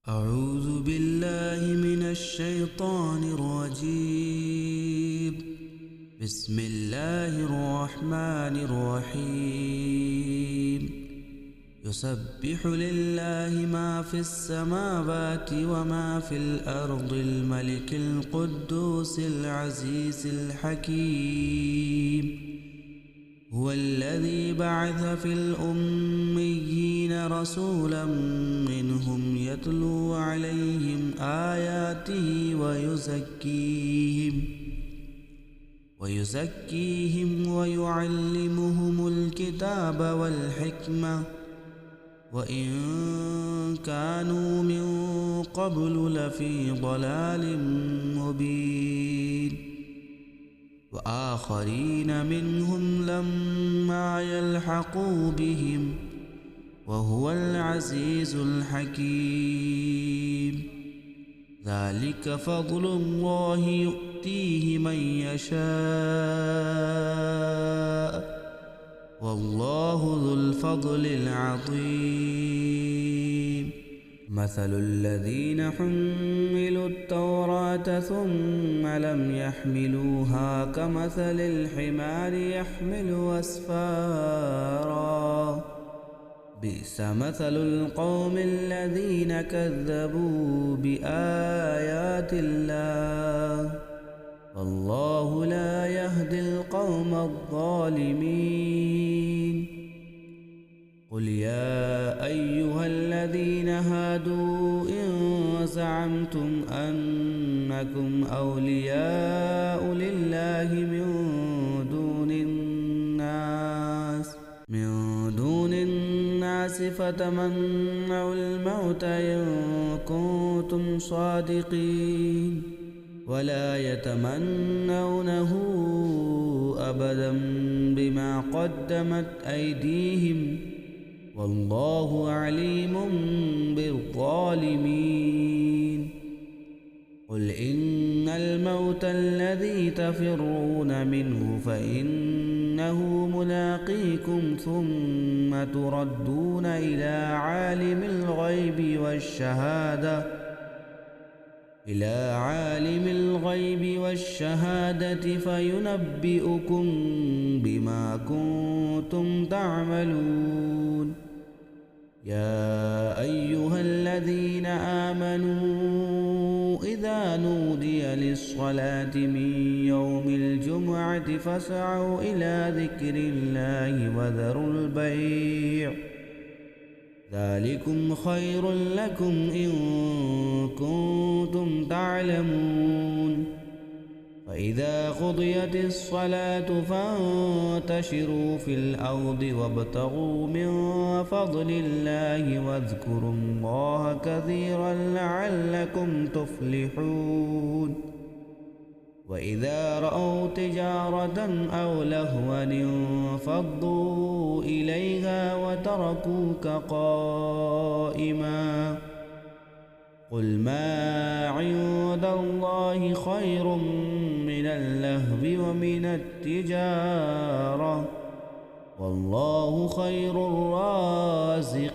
أعوذ بالله من الشيطان الرجيم. بسم الله الرحمن الرحيم. يسبح لله ما في السماوات وما في الأرض الملك القدوس العزيز الحكيم. هو الذي بعث في الأميين رسولا منهم يتلو عليهم آياته ويزكيهم ويعلمهم الكتاب والحكمة وإن كانوا من قبل لفي ضلال مبين. وآخرين منهم لما يلحقوا بهم وهو العزيز الحكيم. ذلك فضل الله يؤتيه من يشاء والله ذو الفضل العظيم. مثل الذين حملوا التوراة ثم لم يحملوها كمثل الحمار يحمل أسفارا بئس مثل القوم الذين كذبوا بآيات الله والله لا يهدي القوم الظالمين. قل يا أيها الذين هادوا إن زعمتم أنكم أولياء لله من دون الناس فتمنوا الموت إن كنتم صادقين ولا يتمنونه أبدا بما قدمت أيديهم والله عليم بالظالمين. قل إن الموت الذي تفرون منه فإنه ملاقيكم ثم تردون إلى عالم الغيب والشهادة فينبئكم بما كنتم تعملون. يا أيها الذين آمنوا إذا نودي للصلاة من يوم الجمعة فاسعوا إلى ذكر الله وذروا البيع ذلكم خير لكم إن كنتم تعلمون. فإذا قضيت الصلاة فانتشروا في الأرض وابتغوا من فضل الله واذكروا الله كثيرا لعلكم تفلحون. وإذا رأوا تجارة أو لهوا انفضوا إليها وتركوك قائما. قل ما عند الله خير من اللهو ومن التجارة والله خير الرازقين.